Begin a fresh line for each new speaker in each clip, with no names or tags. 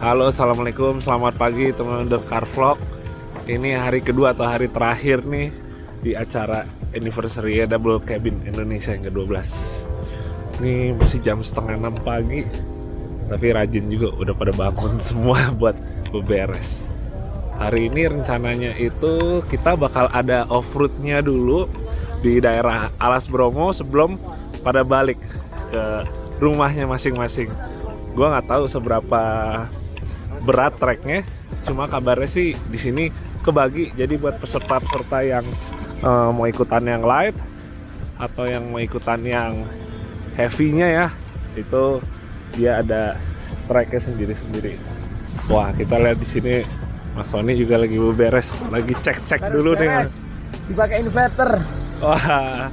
Halo, assalamualaikum, selamat pagi teman-teman The Car Vlog. Ini hari kedua atau hari terakhir nih di acara anniversary Double Cabin Indonesia yang ke-12. Ini masih jam setengah 6 pagi, tapi rajin juga udah pada bangun semua buat beberes. Hari ini rencananya itu kita bakal ada off-roadnya dulu di daerah Alas Bromo sebelum pada balik ke rumahnya masing-masing. Gua nggak tahu seberapa berat treknya, cuma kabarnya sih di sini kebagi. Jadi buat peserta-peserta yang mau ikutan yang light atau yang mau ikutan yang heavy-nya ya, itu dia ada treknya sendiri-sendiri. Wah, kita lihat di sini Mas Sony juga lagi beres, lagi cek-cek dulu nih Mas.
Dipakai inverter.
Wah,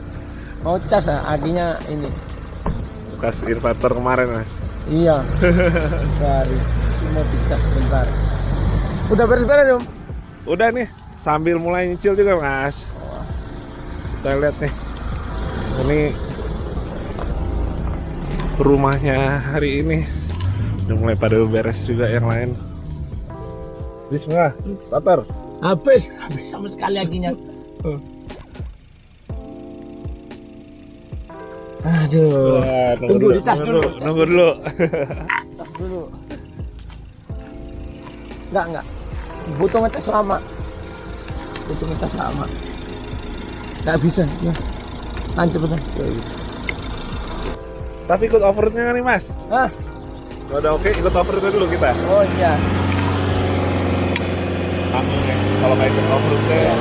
Mau cas ya, akinya ini.
bekas inverter kemarin Mas.
Iya. Baru mau dicas sebentar. Udah beres-beres dong.
Udah nih, sambil mulai nyicil juga Mas. Kita lihat nih, ini rumahnya hari ini udah mulai pada beres juga yang lain. Bismillah, kotor.
Habis sama sekali akinya. Aduh.
Wah,
Tunggu, dicas dulu.
Nunggu dulu.
Tas dulu. Enggak. Butuh ngetes lama. Enggak bisa. Ya. Lanjut betul.
Tapi ikut off-roadnya nih Mas.
Hah?
Kalau udah oke, ikut off-roadnya dulu kita.
Oh iya.
Tanggung ya, kalau nggak ikut off-roadnya.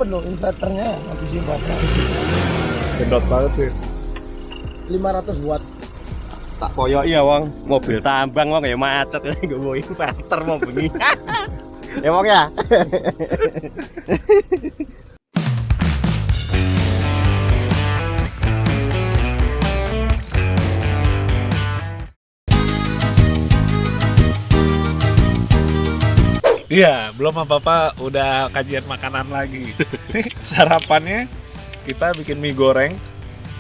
Penuh inverternya, habisin baterai.
Gendot banget sih.
500 watt.
Tak koyok iya wong, mobil tambang wong ya macet ya gue bawa inverter mau bunyi. Ya wong ya.
Iya, belum apa-apa udah kajian makanan lagi. Nih sarapannya kita bikin mie goreng,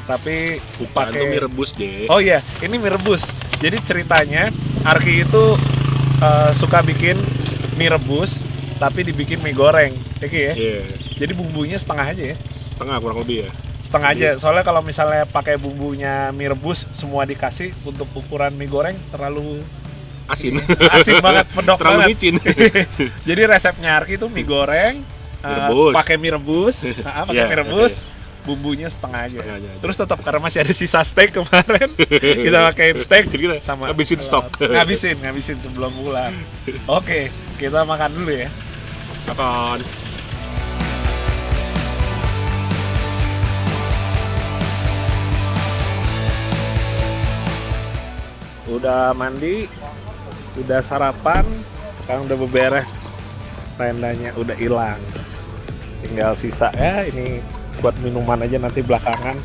tapi pakai
mie rebus deh.
Oh iya, ini mie rebus. Jadi ceritanya Arki itu suka bikin mie rebus, tapi dibikin mie goreng, ya?
Iya.
Jadi bumbunya setengah aja ya?
Setengah kurang lebih ya.
Setengah aja. Soalnya kalau misalnya pakai bumbunya mie rebus semua dikasih untuk ukuran mie goreng terlalu
Asin.
asin banget, pedok
Terlalu
banget.
micin.
Jadi resepnya Arki itu mie goreng,
Rebus.
pakai mie rebus, pakai
Iya,
mie rebus, bumbunya setengah aja.
Setengah aja.
Terus tetap karena masih ada sisa steak kemarin, kita pakai steak
Jadi kita
sama
ngabisin stok.
ngabisin sebelum pulang. Oke, kita makan dulu ya.
Makan.
Udah mandi, udah sarapan, sekarang udah beberes, tendanya udah hilang, tinggal sisa ya ini buat minuman aja nanti belakangan.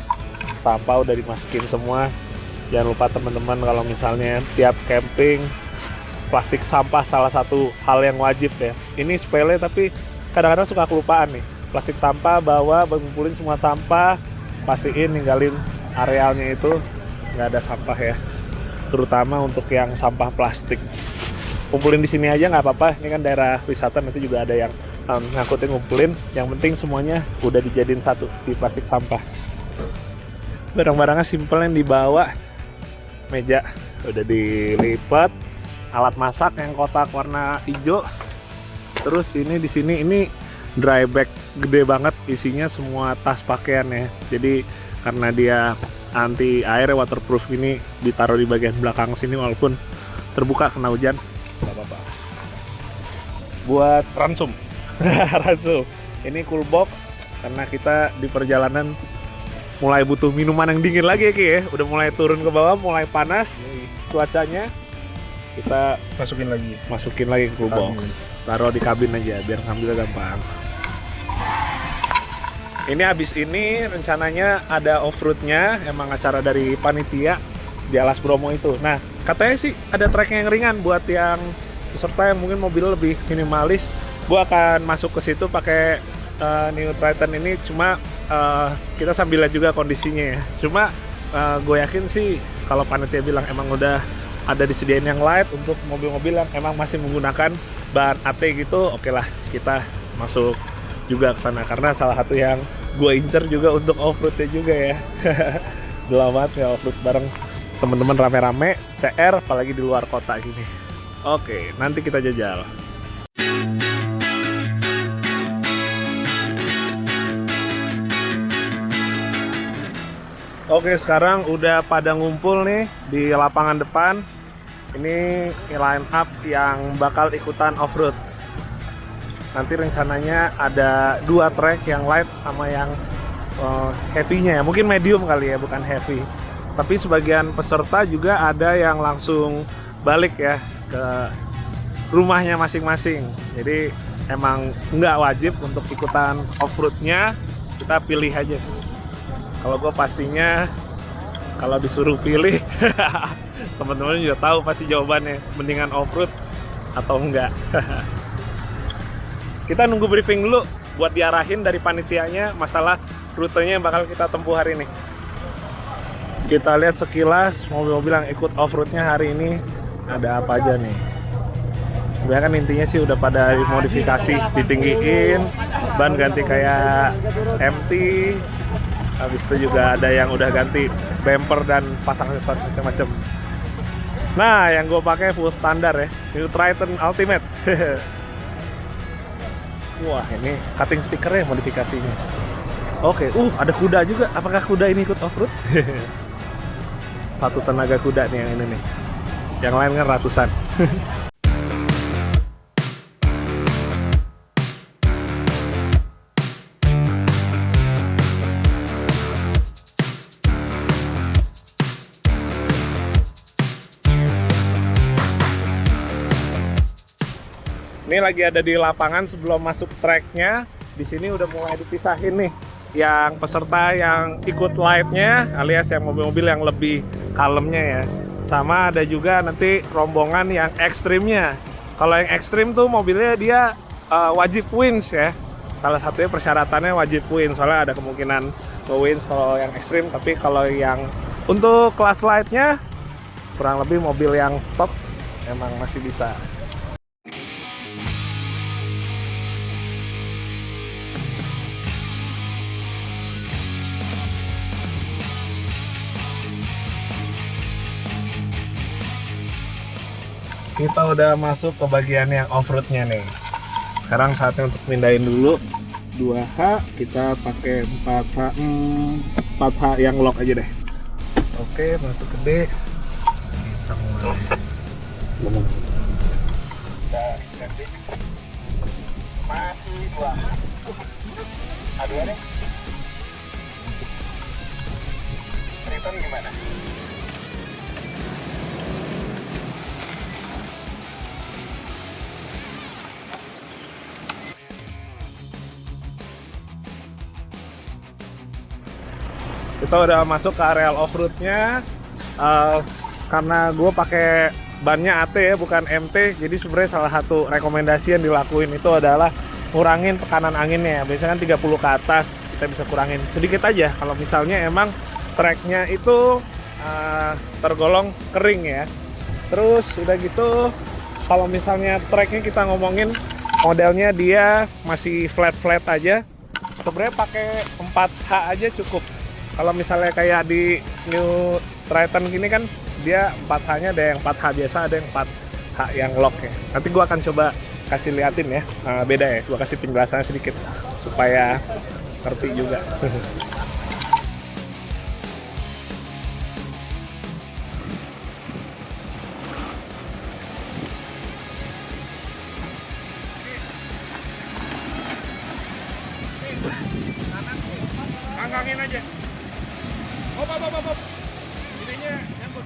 Sampah udah dimasukin semua. Jangan lupa teman-teman kalau misalnya tiap camping, plastik sampah salah satu hal yang wajib ya. Ini sepele tapi kadang-kadang suka kelupaan nih. Plastik sampah bawa, ngumpulin semua sampah, pastiin ninggalin arealnya itu nggak ada sampah ya. Terutama untuk yang sampah plastik. Kumpulin di sini aja nggak apa-apa. Ini kan daerah wisata, nanti juga ada yang ngangkutin ngumpulin. Yang penting semuanya udah dijadiin satu di plastik sampah. Barang-barangnya simpel yang dibawa. Meja udah dilipat, alat masak yang kotak warna hijau. Terus ini di sini ini dry bag gede banget, isinya semua tas pakaian ya. Jadi karena dia anti air waterproof, ini ditaruh di bagian belakang sini walaupun terbuka kena hujan nggak apa-apa. Buat ransum. Ransum ini cool box karena kita di perjalanan mulai butuh minuman yang dingin lagi ya Ki ya. Udah mulai turun ke bawah, mulai panas cuacanya. Kita masukin lagi ke cool box, taruh di kabin aja biar ngambilnya gampang. Ini abis ini rencananya ada off-roadnya, emang acara dari panitia di Alas Bromo itu. Nah, katanya sih ada trek yang ringan buat yang peserta yang mungkin mobil lebih minimalis. Gue akan masuk ke situ pakai New Triton ini, cuma kita sambil lihat juga kondisinya ya. Cuma gue yakin sih kalau panitia bilang emang udah ada disediain yang light untuk mobil-mobil yang emang masih menggunakan bahan AT gitu, oke lah kita masuk juga ke sana karena salah satu yang gue incer juga untuk off-roadnya juga ya. Udah lama banget ya off-road bareng temen-temen rame-rame CR apalagi di luar kota gini. Oke, nanti kita jajal. Oke, sekarang udah pada ngumpul nih di lapangan depan. Ini line up yang bakal ikutan off-road. Nanti rencananya ada 2 track yang light sama yang heavy-nya ya. Mungkin medium kali ya, bukan heavy. Tapi sebagian peserta juga ada yang langsung balik ya ke rumahnya masing-masing. Jadi emang nggak wajib untuk ikutan off-roadnya, kita pilih aja sih. Kalau gue pastinya kalau disuruh pilih, teman-teman juga tahu pasti jawabannya, mendingan off-road atau enggak. Kita nunggu briefing dulu buat diarahin dari panitianya masalah rutenya yang bakal kita tempuh hari ini. Kita lihat sekilas mobil-mobil yang ikut off-roadnya hari ini ada apa aja nih. Sebenarnya kan intinya sih udah pada modifikasi, ditinggiin, ban ganti kayak MT. Habis itu juga ada yang udah ganti bumper dan pasang aksesoris macam-macam. Nah, yang gue pakai full standar ya, New Triton Ultimate. Wah, ini cutting stickernya modifikasinya. Oke, ada kuda juga. Apakah kuda ini ikut off-road? Satu tenaga kuda nih yang ini nih. Yang lain kan ratusan. Ini lagi ada di lapangan sebelum masuk tracknya. Di sini udah mulai dipisahin nih, yang peserta yang ikut lightnya alias yang mobil-mobil yang lebih kalemnya ya. Sama ada juga nanti rombongan yang ekstrimnya. Kalau yang ekstrim tuh mobilnya dia wajib wins ya. Salah satunya persyaratannya wajib wins, soalnya ada kemungkinan nge-wins kalau yang ekstrim. Tapi kalau yang untuk kelas lightnya kurang lebih mobil yang stop emang masih bisa. Kita udah masuk ke bagian yang off-roadnya nih. Sekarang saatnya untuk pindahin dulu 2H, kita pakai 4H yang lock aja deh. Oke, masuk gede. Kita mulai. Kita ganti. Masih 2H. Aduh deh. Triton gimana? Kita udah masuk ke areal off-roadnya. Karena gue pakai bannya AT ya, bukan MT. Jadi sebenarnya salah satu rekomendasi yang dilakuin itu adalah kurangin tekanan anginnya. Biasanya kan 30 ke atas, kita bisa kurangin sedikit aja. Kalau misalnya emang tracknya itu tergolong kering ya. Terus udah gitu, kalau misalnya tracknya kita ngomongin modelnya dia masih flat-flat aja, sebenarnya pakai 4H aja cukup. Kalau misalnya kayak di New Triton gini kan dia 4H-nya ada yang 4H biasa, ada yang 4H yang lock ya. Nanti gua akan coba kasih liatin ya, beda ya. Gua kasih penjelasannya sedikit supaya ngerti juga. Angkangin aja. Hop. Ininya nyangkut.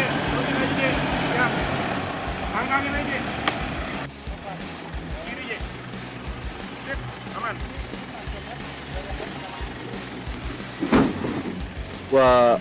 Terusin aja. Ya. Angkangin aja. Kiri aja. Sip, aman.
Wah,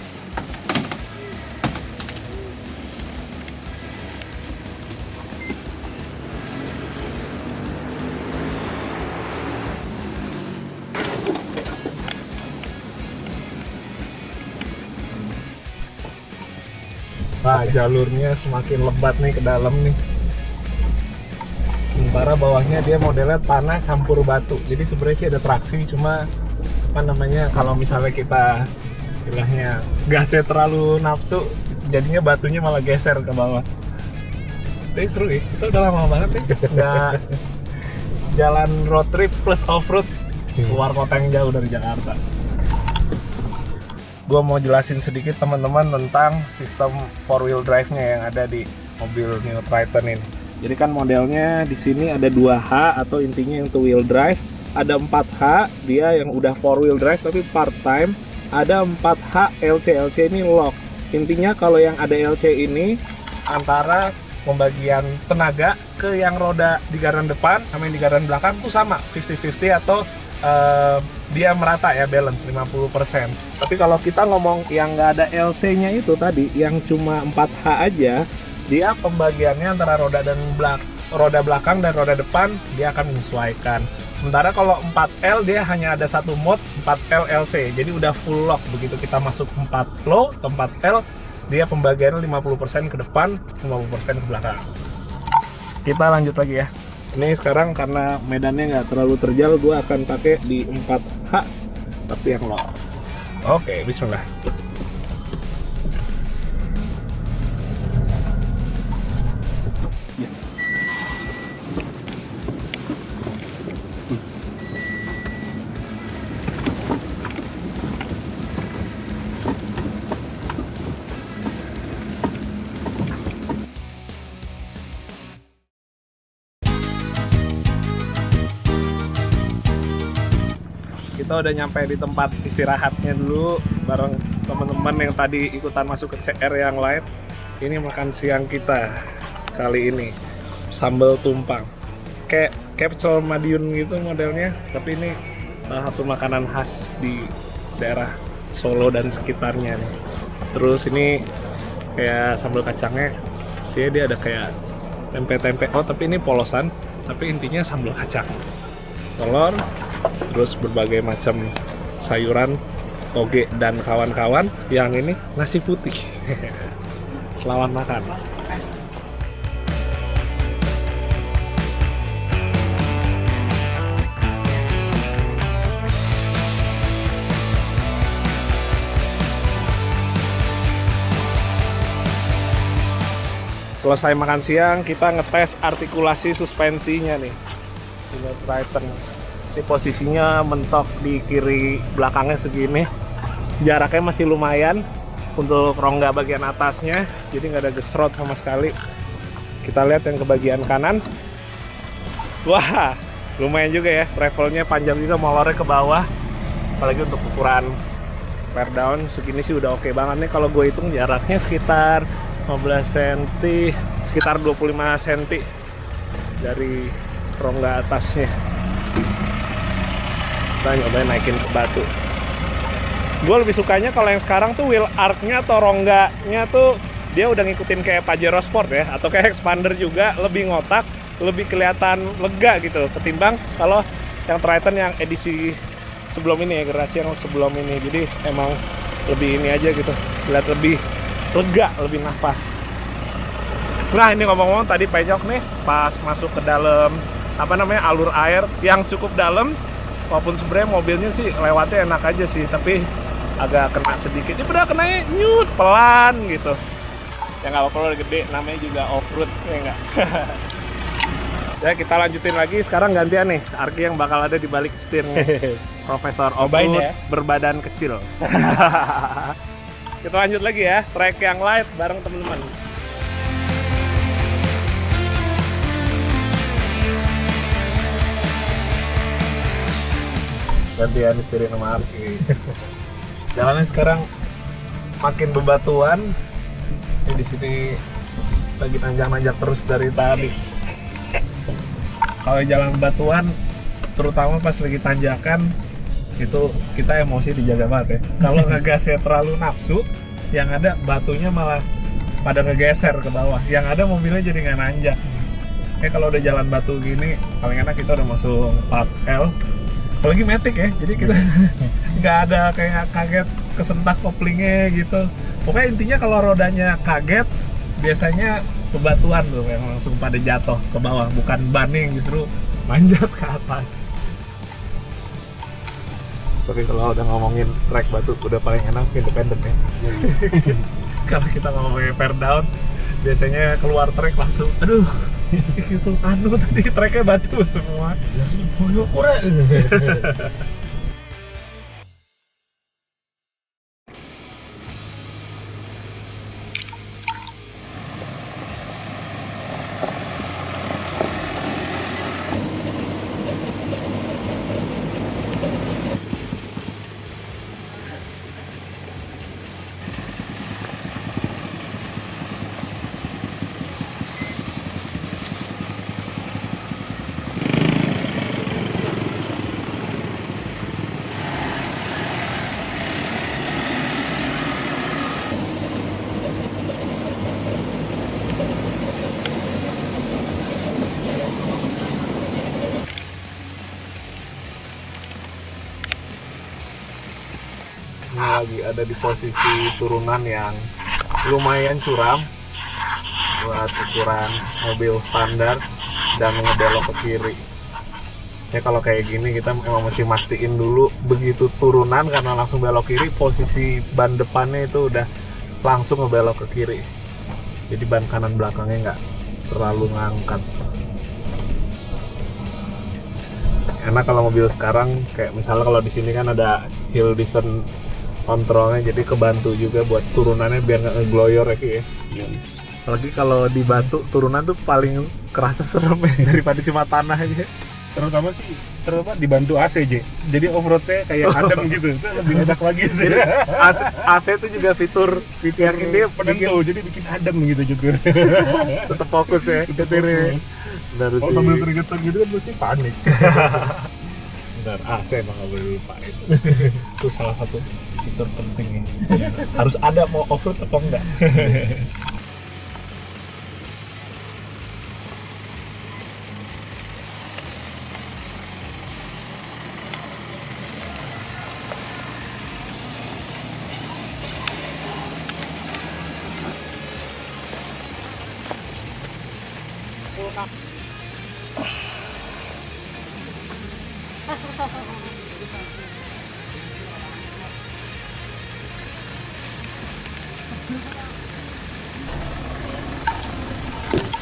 Nah, jalurnya semakin lebat nih ke dalam nih. Sementara bawahnya dia modelnya tanah campur batu. Jadi sebenarnya sih ada traksi, cuma apa namanya, kalau misalnya kita istilahnya gasnya terlalu nafsu, jadinya batunya malah geser ke bawah. Tapi seru ya, kita udah lama banget nih nggak jalan road trip plus off road keluar kota yang jauh dari Jakarta. Gue mau jelasin sedikit teman-teman tentang sistem 4-wheel drive-nya yang ada di mobil New Triton ini. Jadi kan modelnya di sini ada 2H atau intinya yang 2-wheel drive, ada 4H dia yang udah 4-wheel drive tapi part-time, ada 4H LC ini lock. Intinya kalau yang ada LC ini antara pembagian tenaga ke yang roda di garan depan sama yang di garan belakang tuh sama 50-50 atau dia merata ya, balance 50%. Tapi kalau kita ngomong yang nggak ada LC-nya itu tadi, yang cuma 4H aja, dia pembagiannya antara roda belakang dan roda depan dia akan menyesuaikan. Sementara kalau 4L dia hanya ada satu mode, 4L LC. Jadi udah full lock. Begitu kita masuk 4 low ke 4L, dia pembagiannya 50% ke depan, 50% ke belakang. Kita lanjut lagi ya. Ini sekarang karena medannya nggak terlalu terjal, gue akan pakai di 4H tapi yang low. Oke, bismillah. Kita udah nyampe di tempat istirahatnya dulu bareng teman-teman yang tadi ikutan masuk ke CR yang lain. Ini makan siang kita kali ini, sambal tumpang kayak pecel Madiun gitu modelnya, tapi ini salah satu makanan khas di daerah Solo dan sekitarnya nih. Terus ini kayak sambal kacangnya sih, dia ada kayak tempe-tempe, oh tapi ini polosan, tapi intinya sambal kacang, telur, terus berbagai macam sayuran, toge dan kawan-kawan. Yang ini nasi putih. Lawan makan. Selesai makan siang, kita ngetes artikulasi suspensinya nih. New Triton. Ini posisinya mentok di kiri belakangnya segini, jaraknya masih lumayan untuk rongga bagian atasnya, jadi nggak ada gesrot sama sekali. Kita lihat yang ke bagian kanan, wah lumayan juga ya, travelnya panjang juga, molornya ke bawah, apalagi untuk ukuran rear down segini sih udah oke banget nih. Kalau gue hitung jaraknya sekitar 15 cm, sekitar 25 cm dari rongga atasnya. Kita nyobain naikin ke batu. Gue lebih sukanya kalau yang sekarang tuh wheel arc-nya atau rongganya tuh dia udah ngikutin kayak Pajero Sport ya, atau kayak Expander juga, lebih ngotak, lebih kelihatan lega gitu ketimbang kalau yang Triton yang edisi sebelum ini ya, generasi yang sebelum ini. Jadi emang lebih ini aja gitu, lihat lebih lega, lebih nafas. Nah ini ngomong-ngomong tadi penyok nih pas masuk ke dalam apa namanya alur air yang cukup dalam. Walaupun sebenarnya mobilnya sih lewatnya enak aja sih, tapi agak kena sedikit. Dia udah kenanya nyut pelan gitu. Ya nggak apa-apa, udah gede, namanya juga off-road ya nggak. Ya kita lanjutin lagi. Sekarang gantian nih, Arki yang bakal ada di balik setirnya. Profesor off-road ya, berbadan kecil. Kita lanjut lagi ya, trek yang light bareng teman-teman. Gantian setirin sama Arki. Jalannya sekarang makin bebatuan. Di sini lagi nanjak-nanjak terus dari tadi. Kalau jalan batuan, terutama pas lagi tanjakan, itu kita emosi dijaga banget ya. Kalau ngegasnya terlalu nafsu, yang ada batunya malah pada ngegeser ke bawah. Yang ada mobilnya jadi nggak nanjak. Kalau udah jalan batu gini, paling enak kita udah masuk 4L. Apalagi Matic ya, jadi kita nggak ada kayak kaget kesentak koplingnya gitu. Pokoknya intinya kalau rodanya kaget biasanya bebatuan tuh yang langsung pada jatuh ke bawah, bukan ban yang justru manjat ke atas. Tapi kalau udah ngomongin trek batu udah paling enak independen ya. Kalau kita ngomongin pair down biasanya keluar trek langsung aduh itu anu tadi treknya batu semua. Boyo kure. Ini lagi ada di posisi turunan yang lumayan curam buat ukuran mobil standar dan ngebelok ke kiri. Ya kalau kayak gini kita emang mesti mastiin dulu begitu turunan, karena langsung belok kiri posisi ban depannya itu udah langsung ngebelok ke kiri. Jadi ban kanan belakangnya nggak terlalu ngangkat. Enak kalau mobil sekarang kayak misalnya kalau di sini kan ada hill descent kontrolnya, jadi kebantu juga buat turunannya biar nggak ngegloyor ya Ki ya. Apalagi kalau di batu turunan tuh paling kerasa serem ya daripada cuma tanah aja.
Terutama sih dibantu AC jadi off-roadnya kayak adem gitu, itu lebih enak lagi sih.
Jadi AC itu juga fitur yang ini
penentu, jadi bikin adem gitu juga.
tetap fokus ya nyetirnya.
Oh, sambil keringetan gitu kan pasti panik.
Benar, AC emang nggak boleh lupa itu. Itu salah satu fitur penting nih. Harus ada mau off-road atau enggak.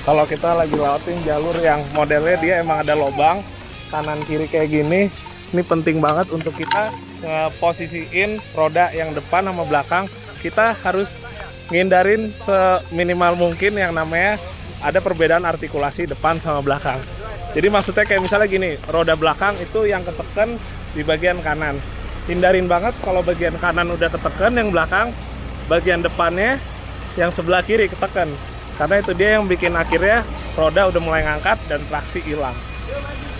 Kalau kita lagi lewatin jalur yang modelnya dia emang ada lubang kanan kiri kayak gini, ini penting banget untuk kita ngeposisiin roda yang depan sama belakang. Kita harus ngindarin seminimal mungkin yang namanya ada perbedaan artikulasi depan sama belakang. Jadi maksudnya kayak misalnya gini, roda belakang itu yang ketekan di bagian kanan. Hindarin banget kalau bagian kanan udah ketekan, yang belakang bagian depannya yang sebelah kiri ketekan. Karena itu dia yang bikin akhirnya roda udah mulai ngangkat dan traksi hilang.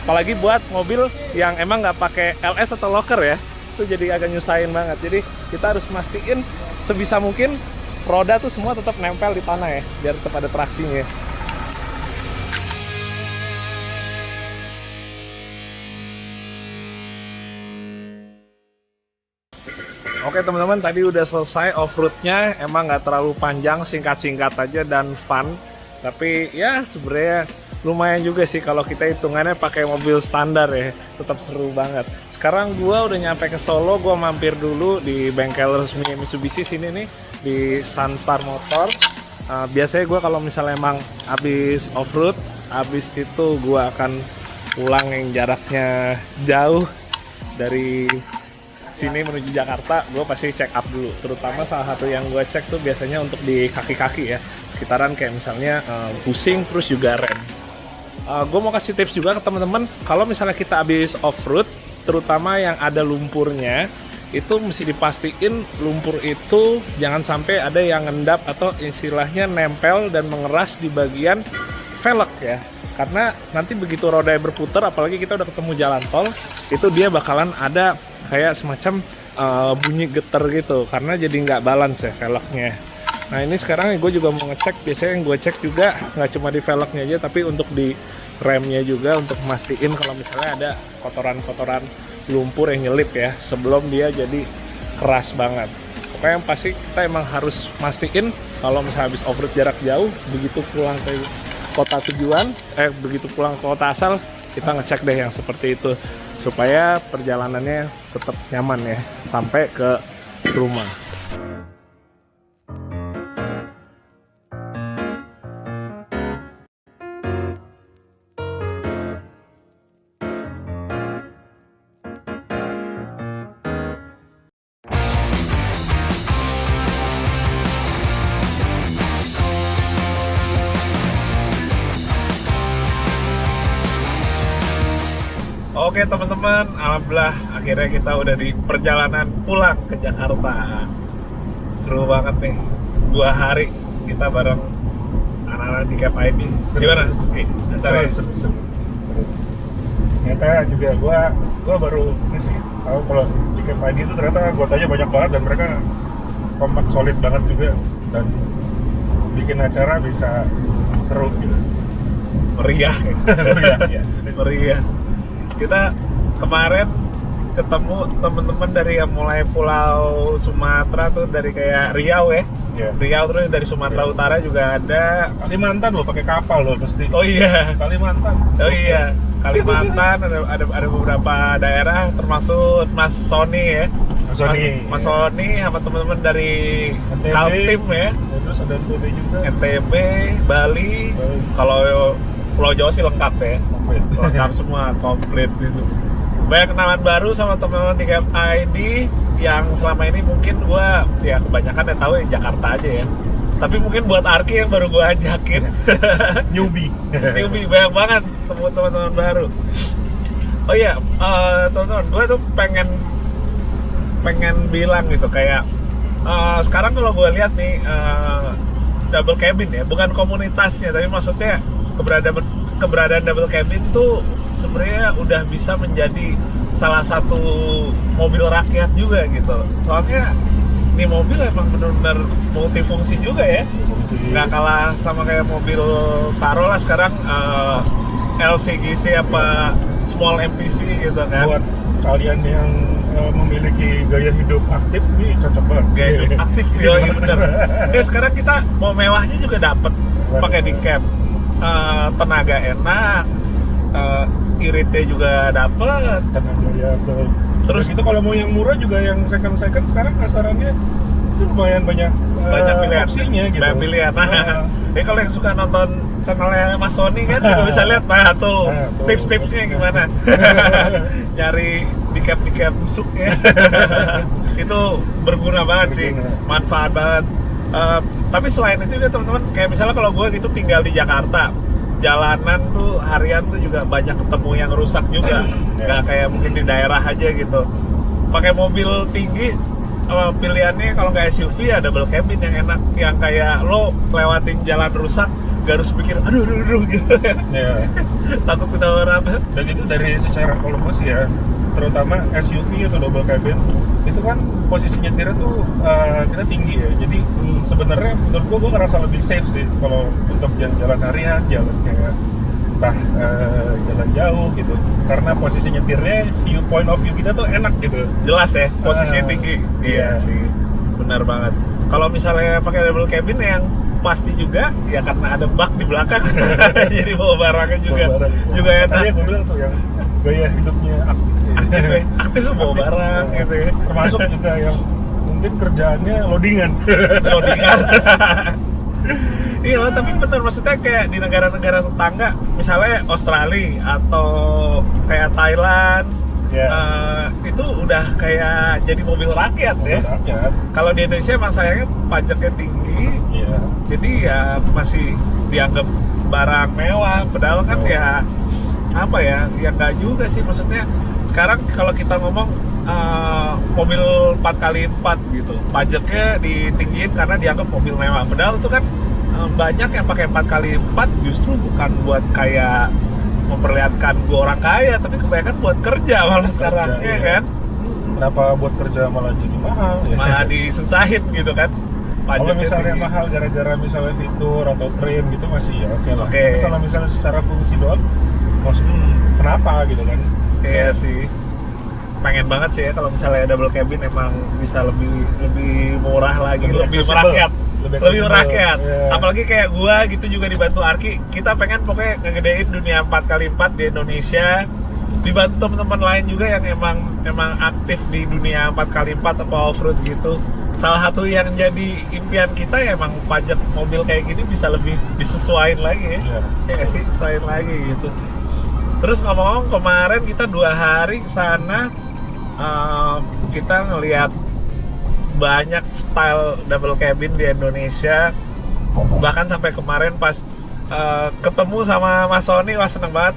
Apalagi buat mobil yang emang nggak pakai LS atau locker ya, itu jadi agak nyusahin banget. Jadi kita harus mastiin sebisa mungkin roda tuh semua tetap nempel di tanah ya, biar tetap ada traksinya. Oke teman-teman, tadi udah selesai off-roadnya. Emang nggak terlalu panjang, singkat-singkat aja dan fun. Tapi ya sebenarnya lumayan juga sih kalau kita hitungannya pakai mobil standar ya. Tetap seru banget. Sekarang gua udah nyampe ke Solo, gua mampir dulu di bengkel resmi Mitsubishi sini nih, di Sunstar Motor. Biasanya gua kalau misalnya emang habis off-road, habis itu gua akan pulang yang jaraknya jauh dari sini menuju Jakarta, gue pasti check up dulu. Terutama salah satu yang gue cek tuh biasanya untuk di kaki-kaki ya, sekitaran kayak misalnya pusing, terus juga rem. Gue mau kasih tips juga ke teman-teman, kalau misalnya kita habis off-road, terutama yang ada lumpurnya, itu mesti dipastiin lumpur itu jangan sampai ada yang ngendap atau istilahnya nempel dan mengeras di bagian velg ya. Karena nanti begitu roda berputar, apalagi kita udah ketemu jalan tol, itu dia bakalan ada kayak semacam bunyi getar gitu, karena jadi nggak balance ya velgnya. Nah ini sekarang gue juga mau ngecek, biasanya yang gue cek juga nggak cuma di velgnya aja, tapi untuk di remnya juga untuk mastiin kalau misalnya ada kotoran-kotoran lumpur yang nyelip ya, sebelum dia jadi keras banget. Pokoknya yang pasti kita emang harus mastiin kalau misalnya habis off-road jarak jauh, begitu pulang ke kota tujuan, begitu pulang ke kota asal, kita ngecek deh yang seperti itu supaya perjalanannya tetap nyaman ya sampai ke rumah. Oke teman-teman, alhamdulillah akhirnya kita udah di perjalanan pulang ke Jakarta. Seru banget nih, 2 hari kita bareng anak-anak di Camp ID. Gimana? Oke, acaranya
seru. Ternyata juga gua baru ini sih tahu kalau di Camp ID itu ternyata anggotanya banyak banget dan mereka kompak solid banget juga dan bikin acara bisa seru gitu.
meriah.
Ya.
Meriah. Kita kemarin ketemu teman-teman dari yang mulai Pulau Sumatera tuh, dari kayak Riau ya.
Iya.
Riau, terus dari Sumatera Utara juga ada.
Kalimantan loh, pakai kapal loh pasti.
Oh iya.
Kalimantan.
Oh iya. Kalimantan ada beberapa daerah termasuk Mas Sony ya. Mas Sony sama teman-teman dari
NTB.
Kaltim ya.
Terus ada NTB juga.
NTB, Bali. Kalau Pulau Jawa sih lengkap ya. Lengkap semua, komplit gitu. Banyak kenalan baru sama teman-teman di Camp ID yang selama ini mungkin gua ya kebanyakan yang tahu yang Jakarta aja ya. Tapi mungkin buat Arki yang baru gua ajakin
Newbie
banyak banget temu teman-teman baru. Oh iya, teman-teman, gua tuh pengen bilang gitu kayak sekarang kalau gua lihat nih double cabin ya, bukan komunitasnya tapi maksudnya keberadaan double cabin tuh sebenarnya udah bisa menjadi salah satu mobil rakyat juga gitu. Soalnya ini mobil emang benar-benar multifungsi juga ya. Nggak kalah sama kayak mobil taruhlah sekarang LCGC apa small MPV gitu kan.
Buat kalian yang memiliki gaya hidup aktif nih cocok banget.
Gaya hidup aktif ya, bener. Sekarang kita mau mewahnya juga dapet pakai di Camp. Tenaga enak, iritnya juga dapet.
Tenaga ya betul.
Terus
itu kalau mau yang murah juga yang second sekarang kasarannya itu lumayan banyak
pilihan
opsinya gitu.
Banyak pilihan. Jadi kalau yang suka nonton channelnya Mas Sony kan juga bisa lihat tuh tips-tipsnya gimana. Nyari di cap busuk ya. Itu berguna banget sih, manfaat banget. Tapi selain itu juga teman-teman, kayak misalnya kalau gue gitu tinggal di Jakarta, jalanan tuh harian tuh juga banyak ketemu yang rusak juga. Nggak kayak mungkin di daerah aja gitu. Pakai mobil tinggi, pilihannya kalau nggak SUV ya double cabin yang enak, yang kayak lo lewatin jalan rusak gak harus pikir aduh gitu ya. Takut ketahuan.
Dan itu dari secara volume ya, terutama SUV atau double cabin itu kan posisi nyetirnya tuh kita tinggi ya, jadi sebenarnya menurut gue ngerasa lebih safe sih kalau untuk jalan harian, jalan kayak entah jalan jauh gitu, karena posisi nyetirnya point of view kita tuh enak gitu,
jelas ya posisinya tinggi. Iya sih, benar banget. Kalau misalnya pakai double cabin yang pasti juga ya karena ada bak di belakang jadi bawa barangnya juga enak.
Tadi gue bilang tuh yang gaya hidupnya
aktif tuh bawa barang gitu ya.
Termasuk juga yang mungkin kerjaannya loadingan.
Iya, tapi benar, maksudnya kayak di negara-negara tetangga, misalnya Australia atau kayak Thailand, itu udah kayak jadi mobil rakyat ya. Kalau di Indonesia emang sayangnya pajaknya tinggi, jadi ya masih dianggap barang mewah. Padahal kan ya apa ya nggak juga sih, maksudnya sekarang kalau kita ngomong mobil 4x4 gitu, pajaknya ditinggiin karena dianggap mobil mewah. Padahal itu kan banyak yang pakai 4x4 justru bukan buat kayak memperlihatkan gue orang kaya, tapi kebanyakan buat kerja malah sekarang, ya kan?
Kenapa buat kerja malah jadi mahal?
Malah disusahin gitu kan?
Kalau misalnya mahal gara-gara misalnya fitur atau trim gitu masih ya oke lah. Tapi kalau misalnya secara fungsi doang, maksudnya kenapa gitu kan?
Iya sih. pengen banget sih ya kalau misalnya double cabin emang bisa lebih murah lagi, lebih
accessible.
merakyat. Lebih
accessible.
merakyat.
Iya.
Apalagi kayak gua gitu juga dibantu Arki, kita pengen pokoknya ngegedein dunia 4x4 di Indonesia. Dibantu teman-teman lain juga yang emang aktif di dunia 4x4 atau off-road gitu. Salah satu yang jadi impian kita ya emang pajak mobil kayak gini bisa lebih disesuaikan lagi ya.
Iya.
Ya nggak sih, sesuaiin lagi gitu. Terus ngomong-ngomong kemarin kita 2 hari ke sana, kita ngelihat banyak style double cabin di Indonesia. Bahkan sampai kemarin pas ketemu sama Mas Sony, wah seneng banget.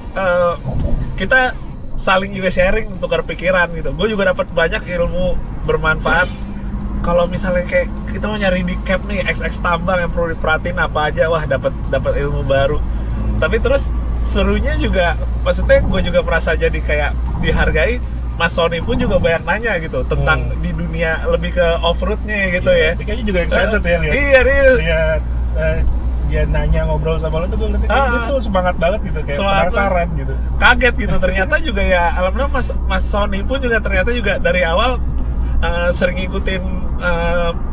Kita saling juga sharing, tukar pikiran gitu. Gue juga dapat banyak ilmu bermanfaat. Kalau misalnya kayak kita mau nyari di cap nih XX tambang yang perlu diperhatiin apa aja, wah dapat ilmu baru. Tapi terus serunya juga, maksudnya gue juga merasa jadi kayak dihargai. Mas Sony pun juga banyak nanya gitu tentang di dunia lebih ke off-roadnya gitu ya.
Dia kayaknya juga excited ya lihat.
Iya,
Lihat dia nanya ngobrol sama lo tuh gue ngerti dia tuh semangat banget gitu, kayak
Semangat
penasaran gitu.
kaget gitu ternyata juga ya. Alhamdulillah Mas Sony pun juga ternyata juga dari awal sering ngikutin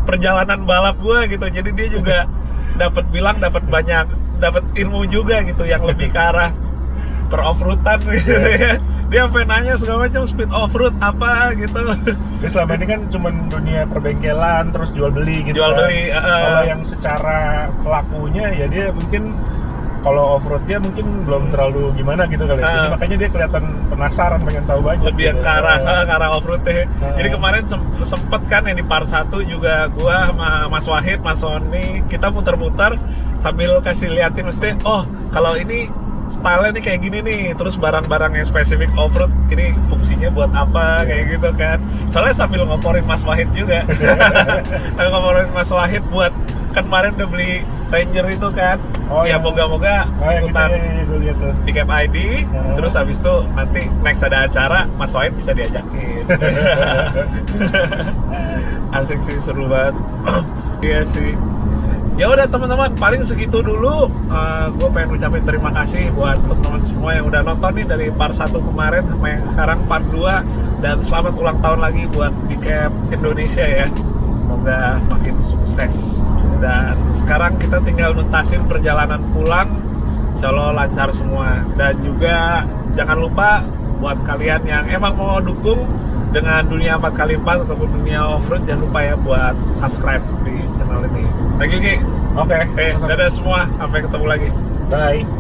perjalanan balap gue gitu. Jadi dia juga dapat ilmu juga gitu yang lebih ke arah per off-roadan gitu ya. Dia sampai nanya segala macam speed off-road apa gitu.
Jadi selama ini kan cuman dunia perbengkelan terus jual beli gitu.
Jual
kan.
beli,
Kalau yang secara pelakunya ya dia mungkin kalau off-road dia mungkin belum terlalu gimana gitu kali. Jadi makanya dia kelihatan penasaran, pengen tahu banyak.
Lebih yang
gitu.
ke arah off-road deh. Jadi kemarin sempet kan yang di part 1 juga gua sama Mas Wahid, Mas Sony, kita muter-muter sambil kasih liatin mesti, oh kalau ini style-nya nih kayak gini nih, terus barang-barang yang spesifik off-road ini fungsinya buat apa, kayak gitu kan. Soalnya sambil ngoporin Mas Wahid juga. Ngoporin Mas Wahid buat, kan kemarin udah beli Ranger itu kan.
Oh,
ya
yang-
moga-moga
yang
ikutan
gitu, gue lihat tuh.
di Cap ID, terus habis itu nanti next ada acara, Mas Wahid bisa diajakin. Asik sih, seru banget. Iya sih. Ya udah teman-teman, paling segitu dulu. Gue pengen ucapin terima kasih buat teman-teman semua yang udah nonton nih dari part 1 kemarin sampai sekarang part 2, dan selamat ulang tahun lagi buat Bicap Indonesia ya. Semoga makin sukses. Dan sekarang kita tinggal nuntasin perjalanan pulang, insya Allah lancar semua. Dan juga jangan lupa buat kalian yang emang mau dukung dengan dunia 4x4 ataupun dunia off-road, jangan lupa ya buat subscribe di channel ini. Thank you Ki.
Oke.
Dadah semua, sampai ketemu lagi.
Bye.